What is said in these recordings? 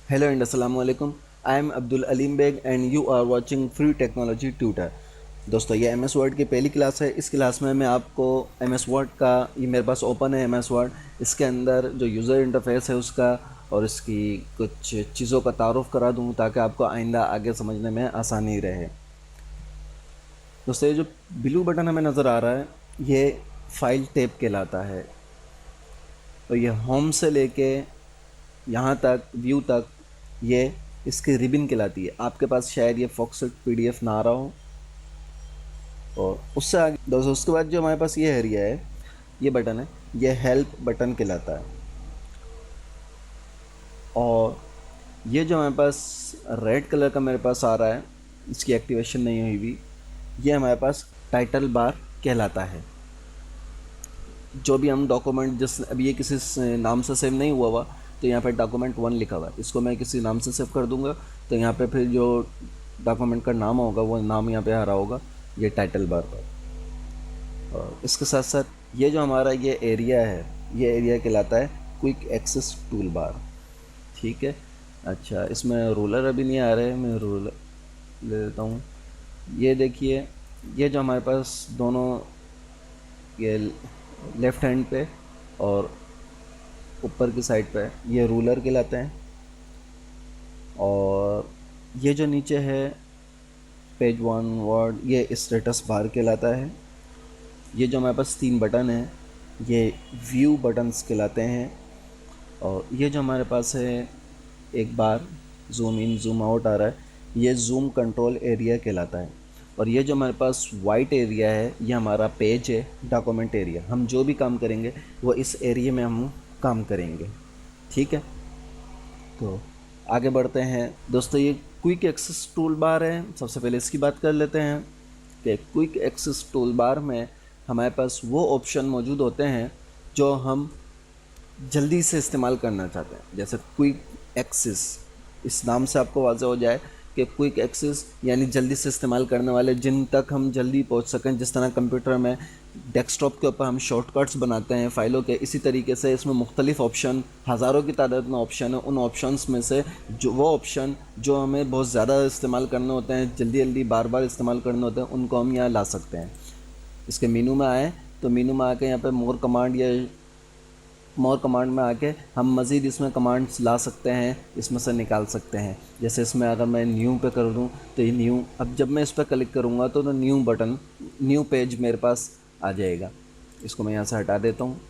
Hello and Assalamu alaikum. I am Abdul Alim Beg and you are watching Free Technology Tutor. दोस्तों ये M S word की पहली class है। इस class में मैं आपको एम एस वर्ड का, ये मेरे पास ओपन है एम एस वर्ड, इसके अंदर जो यूज़र इंटरफेस है उसका और इसकी कुछ चीज़ों का तारुफ करा दूँ ताकि आपको आइंदा आगे समझने में आसानी रहे। दोस्तों ये जो ब्लू बटन हमें नज़र आ रहा है ये फाइल टैब कहलाता है और ये होम से लेके यहाँ तक व्यू तक ये इसकी रिबन कहलाती है। आपके पास शायद ये फॉक्सट पीडीएफ ना आ रहा हो। और उससे आगे दोस्तों उसके बाद जो हमारे पास ये एरिया है, ये बटन है, ये हेल्प बटन कहलाता है। और ये जो हमारे पास रेड कलर का मेरे पास आ रहा है, इसकी एक्टिवेशन नहीं हुई भी, ये हमारे पास टाइटल बार कहलाता है। जो भी हम डॉक्यूमेंट, जिस अभी ये किसी नाम से सेव नहीं हुआ हुआ तो यहाँ पे डॉक्यूमेंट 1 लिखा हुआ है, इसको मैं किसी नाम से सेव कर दूंगा तो यहाँ पे फिर जो डॉक्यूमेंट का नाम होगा वो नाम यहाँ पे आ रहा होगा, ये टाइटल बार पर। और इसके साथ साथ ये जो हमारा ये एरिया है, ये एरिया कहलाता है क्विक एक्सेस टूल बार। ठीक है। अच्छा, इसमें रूलर अभी नहीं आ रहे हैं, मैं रूलर ले लेता हूँ। ये देखिए, ये जो हमारे पास दोनों, ये लेफ़्ट हैंड पे और ऊपर की साइड पे ये रूलर कहलाते हैं। और ये जो नीचे है पेज 1 वर्ड, ये स्टेटस बार कहलाता है। ये जो हमारे पास 3 बटन हैं ये व्यू बटन्स कहलाते हैं। और ये जो हमारे पास है, एक बार जूम इन जूम आउट आ रहा है, ये जूम कंट्रोल एरिया कहलाता है। और ये जो हमारे पास वाइट एरिया है ये हमारा पेज है, डॉक्यूमेंट एरिया। हम जो भी काम करेंगे वो इस एरिया में हम काम करेंगे। ठीक है, तो आगे बढ़ते हैं। दोस्तों ये क्विक एक्सेस टूल बार है, सबसे पहले इसकी बात कर लेते हैं कि क्विक एक्सेस टूल बार में हमारे पास वो ऑप्शन मौजूद होते हैं जो हम जल्दी से इस्तेमाल करना चाहते हैं। जैसे क्विक एक्सेस, इस नाम से आपको वाज़ह हो जाए कि क्विक एक्सेस यानी जल्दी से इस्तेमाल करने वाले, जिन तक हम जल्दी पहुंच सकें। जिस तरह कंप्यूटर में डेस्कटॉप के ऊपर हम शॉर्टकट्स बनाते हैं फाइलों के, इसी तरीके से इसमें मुख्तलिफ ऑप्शन, हज़ारों की तादाद में ऑप्शन है। उन ऑप्शंस में से जो वो ऑप्शन जो हमें बहुत ज़्यादा इस्तेमाल करने होते हैं, जल्दी जल्दी बार बार इस्तेमाल करने होते हैं, उनको हम यहाँ ला सकते हैं। इसके मेनू में आए तो मेनू में आके यहाँ पे मोर कमांड या मोर कमांड में आके हम मज़ीद इसमें कमांड्स ला सकते हैं, इसमें से निकाल सकते हैं। जैसे इसमें अगर मैं न्यू पे कर दूं तो ये न्यू, अब जब मैं इस पर क्लिक करूंगा तो न्यू बटन, न्यू पेज मेरे पास आ जाएगा। इसको मैं यहाँ से हटा देता हूँ।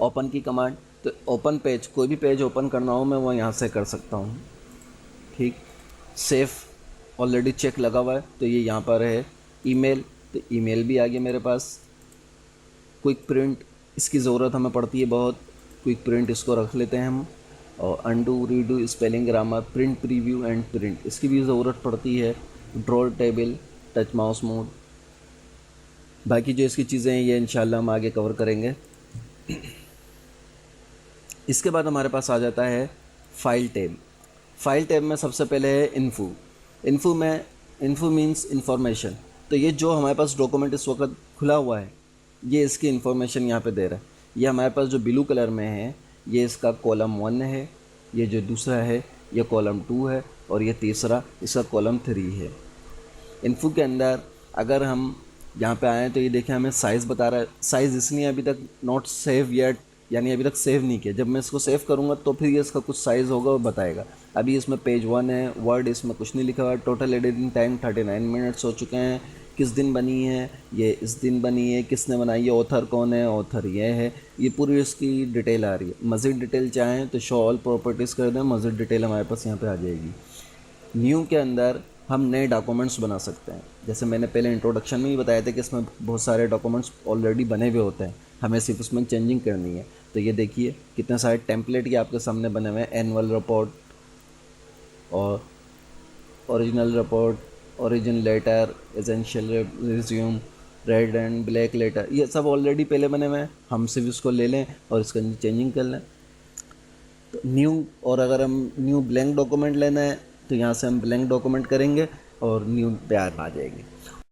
ओपन की कमांड, तो ओपन पेज, कोई भी पेज ओपन करना हो मैं वो यहाँ से कर सकता हूँ। ठीक। सेफ ऑलरेडी चेक लगा हुआ है तो ये यहाँ पर है। ईमेल, तो ईमेल भी आ गया मेरे पास। क्विक प्रिंट, इसकी ज़रूरत हमें पड़ती है बहुत, क्विक प्रिंट इसको रख लेते हैं हम। और undo, redo, spelling, grammar, print preview and print, इसकी भी ज़रूरत पड़ती है। Draw table, touch mouse mode, बाकी जो इसकी चीज़ें हैं ये इंशाल्लाह हम आगे कवर करेंगे। इसके बाद हमारे पास आ जाता है फाइल टैब। फाइल टैब में सबसे पहले है इन्फो। इन्फो में, इन्फो मीन्स इंफॉर्मेशन। तो ये जो हमारे पास डॉक्यूमेंट इस वक्त खुला हुआ है ये इसकी इन्फॉर्मेशन यहाँ पे दे रहा है। ये हमारे पास जो ब्लू कलर में है ये इसका कॉलम 1 है, ये जो दूसरा है ये कॉलम 2 है और ये तीसरा इसका कॉलम 3 है। इन्फो के अंदर अगर हम यहाँ पे आएँ तो ये देखें हमें साइज़ बता रहा है। साइज़ इसलिए अभी तक नॉट सेव येट, यानी अभी तक सेव नहीं किया। जब मैं इसको सेव करूँगा तो फिर ये इसका कुछ साइज़ होगा वो बताएगा। अभी इसमें पेज 1 है, वर्ड इसमें कुछ नहीं लिखा हुआ। टोटल एडिटिंग टाइम 39 मिनट्स हो चुके हैं। किस दिन बनी है, ये इस दिन बनी है। किसने बनाई है, ऑथर कौन है, ऑथर ये है। ये पूरी इसकी डिटेल आ रही है। मज़ीद डिटेल चाहें तो शो ऑल प्रॉपर्टीज़ कर दें, मज़ीद डिटेल हमारे पास यहाँ पे आ जाएगी। न्यू के अंदर हम नए डॉक्यूमेंट्स बना सकते हैं। जैसे मैंने पहले इंट्रोडक्शन में ही बताया था कि इसमें बहुत सारे डॉक्यूमेंट्स ऑलरेडी बने हुए होते हैं, हमें सिर्फ उसमें चेंजिंग करनी है। तो ये देखिए कितने सारे टेम्पलेट ये आपके सामने बने हुए हैं। एनुअल रिपोर्ट और original report, origin letter, essential resume, red and black letter, ये सब ऑलरेडी पहले बने हुए हैं। हम सिर्फ इसको ले लें और इसके अंदर चेंजिंग कर लें। तो न्यू, और अगर हम न्यू ब्लैंक डॉक्यूमेंट लेना है तो यहाँ से हम ब्लैंक डॉक्यूमेंट करेंगे और न्यू पे आ जाएंगे।